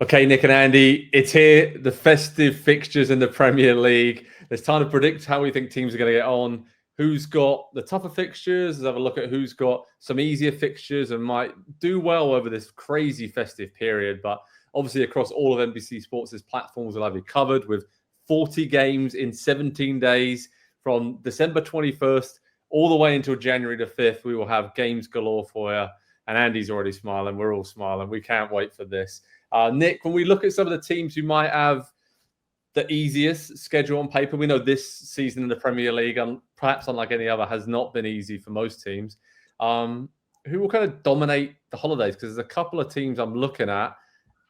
Okay, Nick and Andy, it's here. The festive fixtures in the Premier League. It's time to predict how we think teams are going to get on. Who's got the tougher fixtures? Let's have a look at who's got some easier fixtures and might do well over this crazy festive period. But obviously, across all of NBC Sports' platforms, we'll have you covered with 40 games in 17 days from December 21st all the way until January the 5th. We will have games galore for you. And Andy's already smiling. We're all smiling. We can't wait for this. Nick, when we look at some of the teams who might have the easiest schedule on paper, we know this season in the Premier League, perhaps unlike any other, has not been easy for most teams. Who will kind of dominate the holidays? Because there's a couple of teams I'm looking at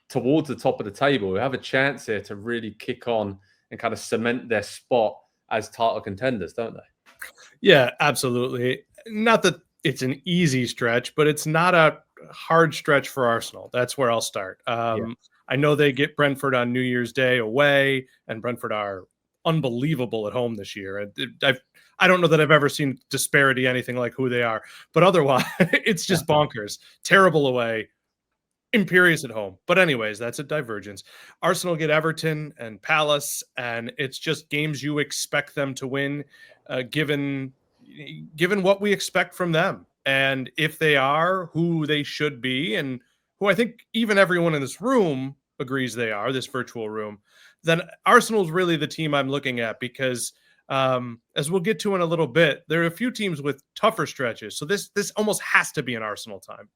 towards the top of the table who have a chance here to really kick on and kind of cement their spot as title contenders, don't they? Yeah, absolutely. Not that it's an easy stretch, but it's not a hard stretch for Arsenal. That's where I'll start. I know they get Brentford on New Year's Day away, and Brentford are unbelievable at home this year. I don't know that I've ever seen disparity anything like who they are, but otherwise it's just bonkers. Terrible away, imperious at home. But anyways, that's a divergence. Arsenal get Everton and Palace, and it's just games you expect them to win, given what we expect from them. And if they are who they should be, and who I think even everyone in this room agrees they are, this virtual room, then Arsenal's really the team I'm looking at because, as we'll get to in a little bit, there are a few teams with tougher stretches. So this almost has to be an Arsenal time.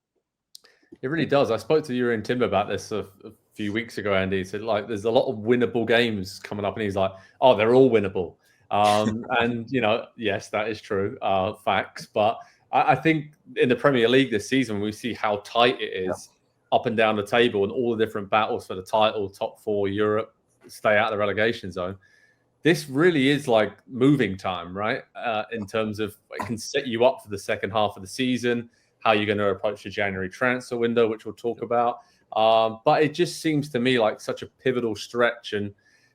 It really does. I spoke to you and Tim about this a few weeks ago, Andy. He said, there's a lot of winnable games coming up. And he's like, oh, they're all winnable. And, yes, that is true. Facts. But I think in the Premier League this season, we see how tight it is up and down the table and all the different battles for the title, top four, Europe, stay out of the relegation zone. This really is like moving time, right? In terms of it can set you up for the second half of the season, how you're going to approach the January transfer window, which we'll talk about. But it just seems to me like such a pivotal stretch and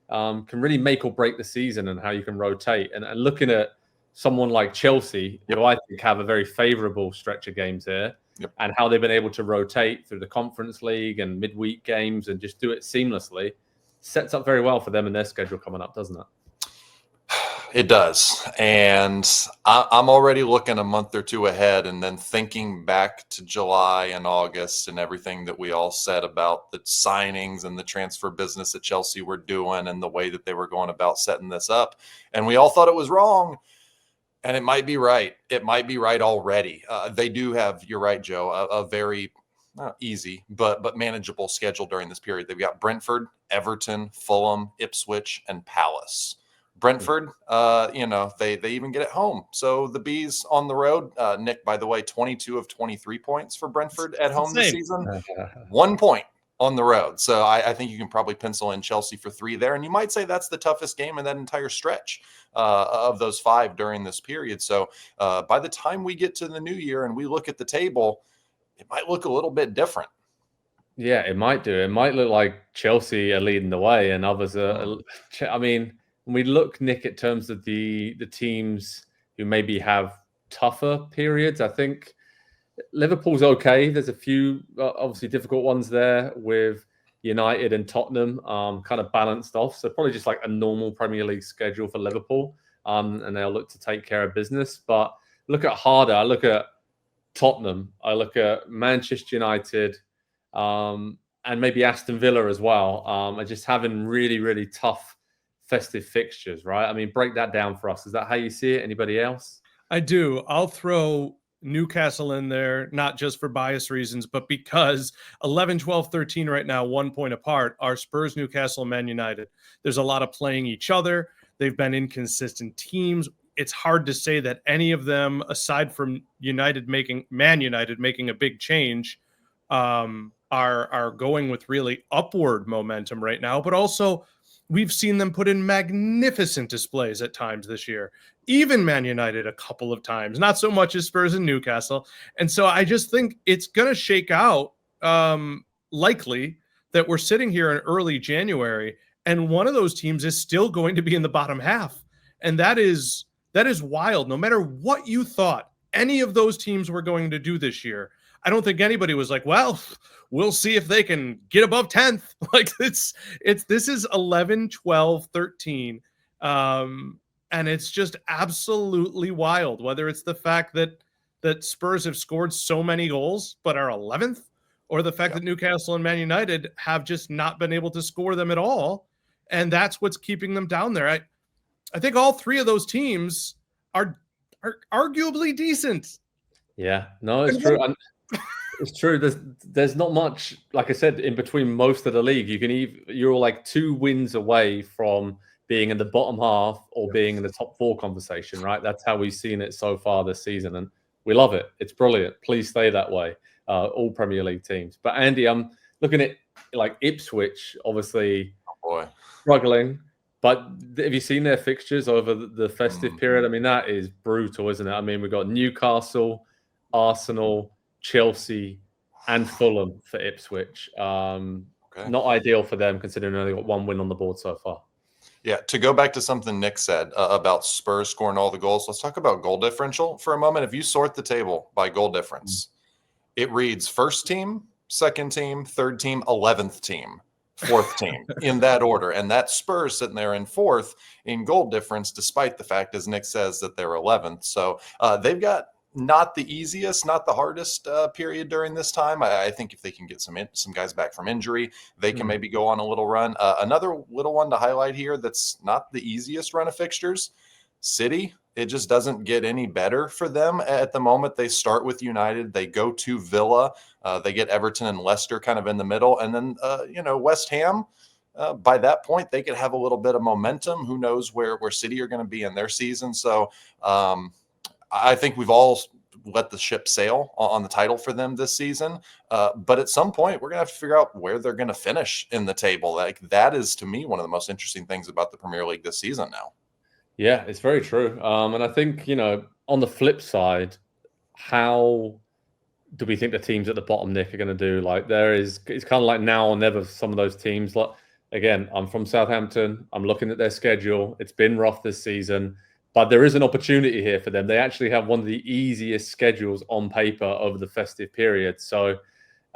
can really make or break the season and how you can rotate. And looking at someone like Chelsea, who I think have a very favourable stretch of games here, and how they've been able to rotate through the Conference League and midweek games and just do it seamlessly, sets up very well for them and their schedule coming up, doesn't it? It does. And I'm already looking a month or two ahead and then thinking back to July and August and everything that we all said about the signings and the transfer business that Chelsea were doing and the way that they were going about setting this up. And we all thought it was wrong. And it might be right. It might be right already. They do have, you're right, Joe, a very not easy, but manageable schedule during this period. They've got Brentford, Everton, Fulham, Ipswich, and Palace. Brentford, they even get it home. So the Bees on the road, Nick, by the way, 22 of 23 points for Brentford at home this season. 1 point on the road. So I think you can probably pencil in Chelsea for 3 there. And you might say that's the toughest game in that entire stretch of those 5 during this period. So by the time we get to the new year and we look at the table, it might look a little bit different. Yeah, it might do. It might look like Chelsea are leading the way and others are. I mean, when we look, Nick, at terms of the teams who maybe have tougher periods, I think Liverpool's okay. There's a few obviously difficult ones there with United and Tottenham kind of balanced off. So probably just like a normal Premier League schedule for Liverpool, and they'll look to take care of business. But look at harder. I look at Tottenham. I look at Manchester United and maybe Aston Villa as well. Are just having really, really tough festive fixtures, right? I mean, break that down for us. Is that how you see it? Anybody else? I do. I'll throw Newcastle in there, not just for bias reasons, but because 11, 12, 13 right now, 1 point apart, are Spurs, Newcastle, and Man United. There's a lot of playing each other. They've been inconsistent teams. It's hard to say that any of them, aside from Man United making a big change, are going with really upward momentum right now. But also, we've seen them put in magnificent displays at times this year. Even Man United a couple of times, not so much as Spurs and Newcastle. And so I just think it's going to shake out likely that we're sitting here in early January and one of those teams is still going to be in the bottom half. And that is wild. No matter what you thought any of those teams were going to do this year, I don't think anybody was like, well, we'll see if they can get above 10th. Like this is 11, 12, 13. And it's just absolutely wild, whether it's the fact that Spurs have scored so many goals but are 11th, or the fact that Newcastle and Man United have just not been able to score them at all. And that's what's keeping them down there. I think all three of those teams are arguably decent. Yeah, no, it's true. And it's true. There's not much, like I said, in between most of the league. You're like 2 wins away from being in the bottom half or being in the top 4 conversation, right? That's how we've seen it so far this season, and we love it. It's brilliant. Please stay that way. All Premier League teams. But Andy, I'm looking at like Ipswich, obviously struggling. But have you seen their fixtures over the festive period? I mean, that is brutal, isn't it? I mean, we've got Newcastle, Arsenal, Chelsea, and Fulham for Ipswich. Not ideal for them, considering they only got 1 win on the board so far. Yeah, to go back to something Nick said about Spurs scoring all the goals, let's talk about goal differential for a moment. If you sort the table by goal difference, it reads first team, second team, third team, 11th team, fourth team in that order. And that Spurs sitting there in 4th in goal difference, despite the fact, as Nick says, that they're 11th. So they've got not the easiest, not the hardest period during this time. I think if they can get some guys back from injury, they can maybe go on a little run. Another little one to highlight here that's not the easiest run of fixtures, City. It just doesn't get any better for them at the moment. They start with United, they go to Villa, they get Everton and Leicester kind of in the middle, and then West Ham. By that point, they could have a little bit of momentum. Who knows where City are going to be in their season? So I think we've all let the ship sail on the title for them this season. But at some point, we're going to have to figure out where they're going to finish in the table. Like that is, to me, one of the most interesting things about the Premier League this season now. Yeah, it's very true. And I think, on the flip side, how do we think the teams at the bottom, Nick, are going to do? Like it's kind of like now or never for some of those teams. Like, again, I'm from Southampton. I'm looking at their schedule. It's been rough this season, but there is an opportunity here for them. They actually have one of the easiest schedules on paper over the festive period. So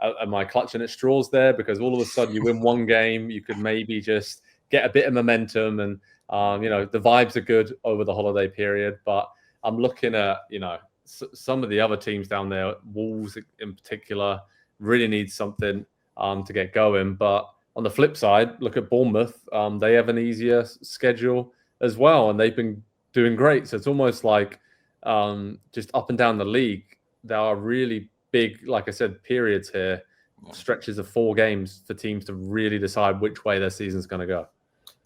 am I clutching at straws there? Because all of a sudden you win one game, you could maybe just get a bit of momentum and, the vibes are good over the holiday period, but I'm looking at, some of the other teams down there, Wolves in particular, really need something to get going. But on the flip side, look at Bournemouth. They have an easier schedule as well, and they've been doing great. So it's almost like just up and down the league, there are really big, like I said, periods here, stretches of 4 games for teams to really decide which way their season's going to go.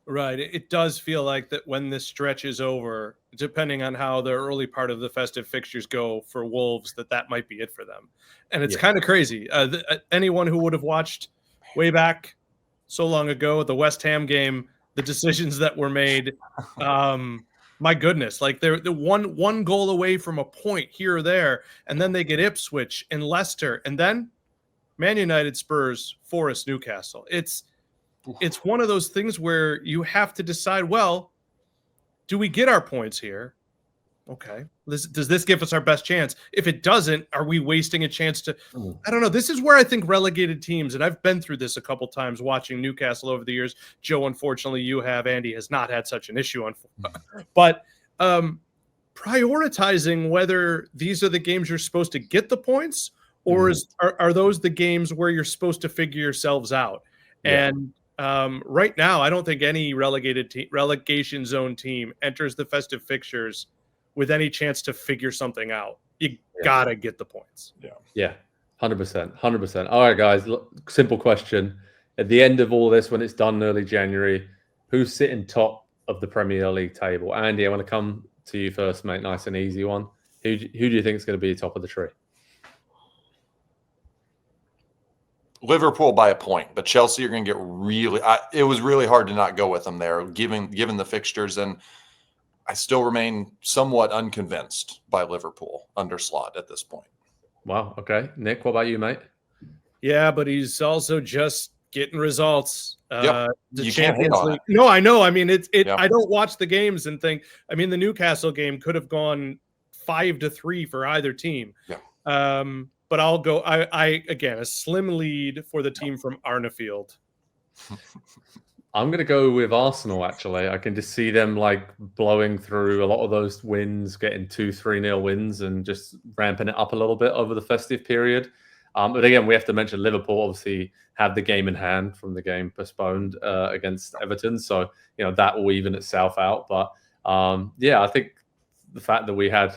Right. It does feel like that when this stretch is over, depending on how the early part of the festive fixtures go for Wolves, that might be it for them. And it's kind of crazy. Anyone who would have watched way back so long ago, the West Ham game, the decisions that were made, my goodness, like they're the one goal away from a point here or there. And then they get Ipswich and Leicester, and then Man United, Spurs, Forest, Newcastle. It's one of those things where you have to decide, well, do we get our points here? Okay. Does this give us our best chance? If it doesn't, are we wasting a chance to, I don't know. This is where I think relegated teams, and I've been through this a couple times watching Newcastle over the years. Joe, unfortunately, you have. Andy has not had such an issue on, but prioritizing whether these are the games you're supposed to get the points, or are those the games where you're supposed to figure yourselves out? Yeah. And right now, I don't think any relegation zone team enters the festive fixtures with any chance to figure something out. You gotta get the points. Yeah, 100%. All right, guys. Look, simple question: at the end of all this, when it's done early January, who's sitting top of the Premier League table? Andy, I want to come to you first, mate. Nice and easy one. Who do you think is going to be top of the tree? Liverpool by a point, but Chelsea are going to get really. It was really hard to not go with them there, given the fixtures, and I still remain somewhat unconvinced by Liverpool under Slot at this point. Wow. Okay, Nick, what about you, mate? Yeah, but he's also just getting results. You can't hate on it. No, I know. I mean, I don't watch the games and think. I mean, the Newcastle game could have gone 5-3 for either team. Yeah. but I'll go. I again, a slim lead for the team from Arnafield. I'm going to go with Arsenal, actually. I can just see them like blowing through a lot of those wins, getting 2-3-0 wins and just ramping it up a little bit over the festive period. But again, we have to mention Liverpool obviously have the game in hand from the game postponed against Everton. So, that will even itself out. But I think the fact that we had,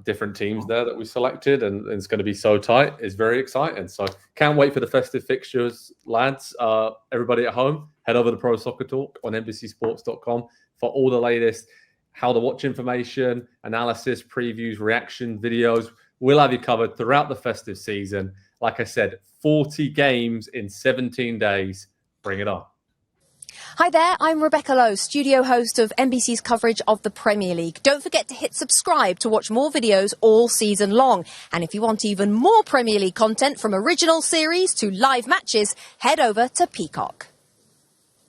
different teams there that we selected and it's going to be so tight is very exciting. So can't wait for the festive fixtures, lads. Everybody at home, head over to Pro Soccer Talk on NBCSports.com for all the latest how to watch information, analysis, previews, reaction videos. We'll have you covered throughout the festive season. Like I said, 40 games in 17 days. Bring it on. Hi there, I'm Rebecca Lowe, studio host of NBC's coverage of the Premier League. Don't forget to hit subscribe to watch more videos all season long. And if you want even more Premier League content from original series to live matches, head over to Peacock.